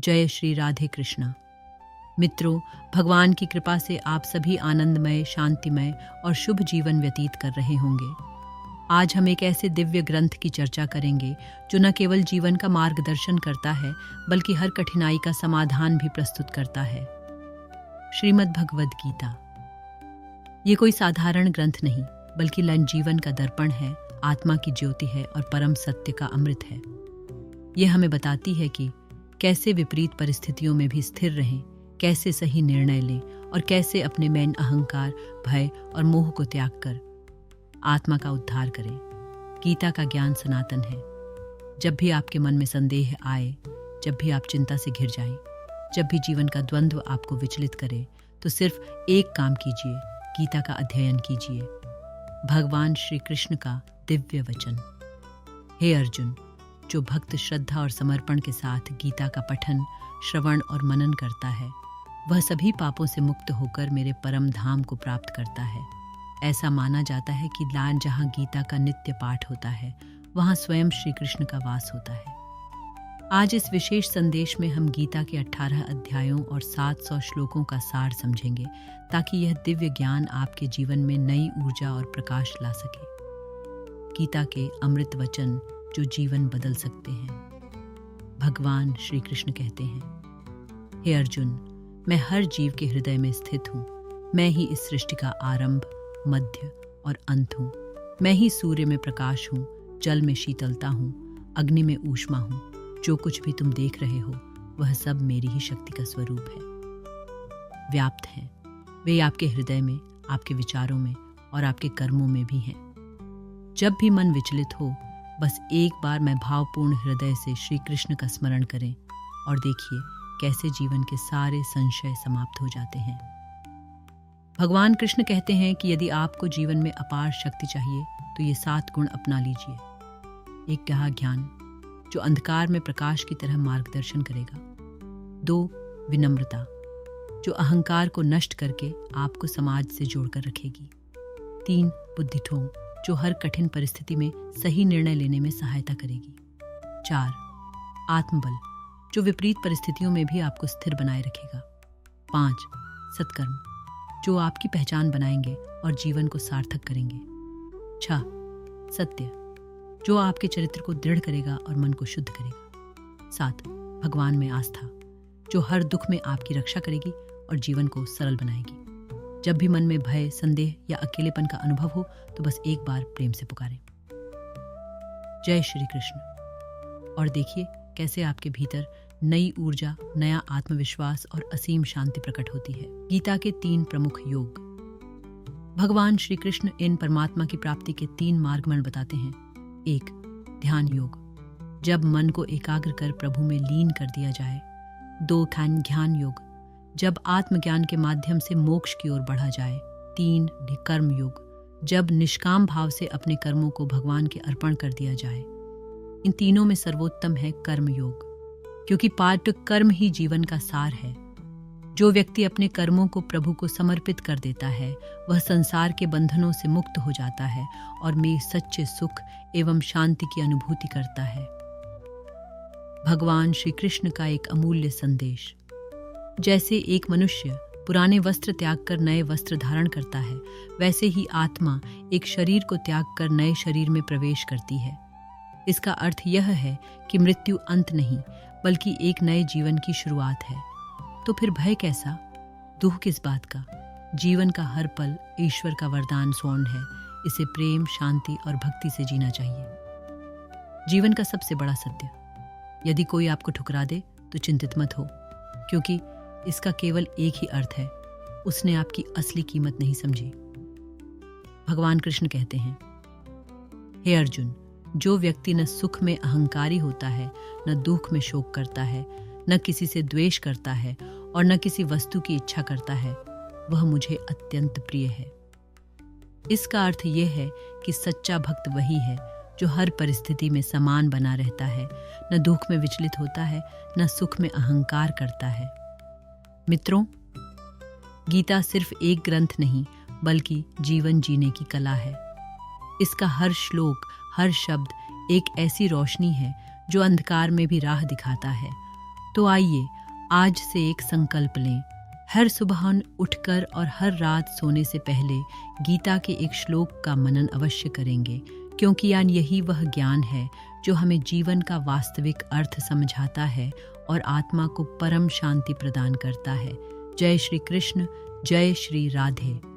जय श्री राधे कृष्णा। मित्रों, भगवान की कृपा से आप सभी आनंदमय, शांतिमय और शुभ जीवन व्यतीत कर रहे होंगे। आज हम एक ऐसे दिव्य ग्रंथ की चर्चा करेंगे जो न केवल जीवन का मार्गदर्शन करता है बल्कि हर कठिनाई का समाधान भी प्रस्तुत करता है। श्रीमद् भगवद गीता। ये कोई साधारण ग्रंथ नहीं बल्कि जीवन का दर्पण है, आत्मा की ज्योति है और परम सत्य का अमृत है। यह हमें बताती है कि कैसे विपरीत परिस्थितियों में भी स्थिर रहें, कैसे सही निर्णय लें और कैसे अपने में अहंकार, भय और मोह को त्याग कर आत्मा का उद्धार करें। गीता का ज्ञान सनातन है। जब भी आपके मन में संदेह आए, जब भी आप चिंता से घिर जाएं, जब भी जीवन का द्वंद्व आपको विचलित करे, तो सिर्फ एक काम कीजिए, गीता का अध्ययन कीजिए। भगवान श्री कृष्ण का दिव्य वचन। हे अर्जुन, जो भक्त श्रद्धा और समर्पण के साथ गीता का पठन, श्रवण और मनन करता है, वह सभी पापों से मुक्त होकर मेरे परम धाम को प्राप्त करता है। ऐसा माना जाता है कि जहाँ गीता का नित्य पाठ होता है, वहाँ स्वयं श्री कृष्ण का वास होता है। आज इस विशेष संदेश में हम गीता के 18 अध्यायों और 700 श्लोकों का सार समझेंगे, ताकि यह दिव्य ज्ञान आपके जीवन में नई ऊर्जा और प्रकाश ला सके। गीता के अमृत वचन जो जीवन बदल सकते हैं। भगवान श्री कृष्ण कहते हैं, हे अर्जुन, मैं हर जीव के हृदय में स्थित हूँ। मैं ही इस सृष्टि का आरंभ, मध्य और अंत हूँ। मैं ही सूर्य में प्रकाश हूँ, जल में शीतलता हूँ, अग्नि में ऊष्मा हूँ। जो कुछ भी तुम देख रहे हो, वह सब मेरी ही शक्ति का स्वरूप है। व्याप्त हैं वे आपके हृदय में, आपके विचारों में और आपके कर्मों में भी हैं। जब भी मन विचलित हो, बस एक बार मैं भावपूर्ण हृदय से श्री कृष्ण का स्मरण करें और देखिए कैसे जीवन के सारे संशय समाप्त हो जाते हैं। भगवान कृष्ण कहते हैं कि यदि आपको जीवन में अपार शक्ति चाहिए तो ये 7 गुण अपना लीजिए। 1 गहरा ज्ञान जो अंधकार में प्रकाश की तरह मार्गदर्शन करेगा। 2 विनम्रता जो अहंकार को नष्ट करके आपको समाज से जोड़कर रखेगी। 3 बुद्धिठों जो हर कठिन परिस्थिति में सही निर्णय लेने में सहायता करेगी। 4 आत्मबल जो विपरीत परिस्थितियों में भी आपको स्थिर बनाए रखेगा। 5 सत्कर्म जो आपकी पहचान बनाएंगे और जीवन को सार्थक करेंगे। 6 सत्य जो आपके चरित्र को दृढ़ करेगा और मन को शुद्ध करेगा। 7 भगवान में आस्था जो हर दुख में आपकी रक्षा करेगी और जीवन को सरल बनाएगी। जब भी मन में भय, संदेह या अकेलेपन का अनुभव हो, तो बस एक बार प्रेम से पुकारें, जय श्री कृष्ण, और देखिए कैसे आपके भीतर नई ऊर्जा, नया आत्मविश्वास और असीम शांति प्रकट होती है। गीता के 3 प्रमुख योग। भगवान श्री कृष्ण इन परमात्मा की प्राप्ति के 3 मार्गमंड बताते हैं। 1 ध्यान योग जब मन को एकाग्र कर प्रभु में लीन कर दिया जाए। 2 ज्ञान योग जब आत्मज्ञान के माध्यम से मोक्ष की ओर बढ़ा जाए। 3 कर्म योग जब निष्काम भाव से अपने कर्मों को भगवान के अर्पण कर दिया जाए। इन तीनों में सर्वोत्तम है कर्म योग, क्योंकि पाठ कर्म ही जीवन का सार है। जो व्यक्ति अपने कर्मों को प्रभु को समर्पित कर देता है, वह संसार के बंधनों से मुक्त हो जाता है और में सच्चे सुख एवं शांति की अनुभूति करता है। भगवान श्री कृष्ण का एक अमूल्य संदेश। जैसे एक मनुष्य पुराने वस्त्र त्याग कर नए वस्त्र धारण करता है, वैसे ही आत्मा एक शरीर को त्याग कर नए शरीर में प्रवेश करती है। इसका अर्थ यह है कि मृत्यु अंत नहीं बल्कि एक नए जीवन की शुरुआत है। तो फिर भय कैसा, दुख किस बात का? जीवन का हर पल ईश्वर का वरदान स्वर्ण है। इसे प्रेम, शांति और भक्ति से जीना चाहिए। जीवन का सबसे बड़ा सत्य, यदि कोई आपको ठुकरा दे तो चिंतित मत हो, क्योंकि इसका केवल एक ही अर्थ है, उसने आपकी असली कीमत नहीं समझी। भगवान कृष्ण कहते हैं, हे अर्जुन, जो व्यक्ति न सुख में अहंकारी होता है, न दुख में शोक करता है, न किसी से द्वेष करता है और न किसी वस्तु की इच्छा करता है, वह मुझे अत्यंत प्रिय है। इसका अर्थ यह है कि सच्चा भक्त वही है जो हर परिस्थिति में समान बना रहता है, न दुख में विचलित होता है, न सुख में अहंकार करता है। मित्रों, गीता सिर्फ एक ग्रंथ नहीं बल्कि जीवन जीने की कला है। इसका हर श्लोक, हर शब्द एक ऐसी रोशनी है जो अंधकार में भी राह दिखाता है तो आइए आज से एक संकल्प लें। हर सुबह उठकर और हर रात सोने से पहले गीता के एक श्लोक का मनन अवश्य करेंगे, क्योंकि यही वह ज्ञान है जो हमें जीवन का वास्तविक अर्थ समझाता है और आत्मा को परम शांति प्रदान करता है। जय श्री कृष्ण, जय श्री राधे।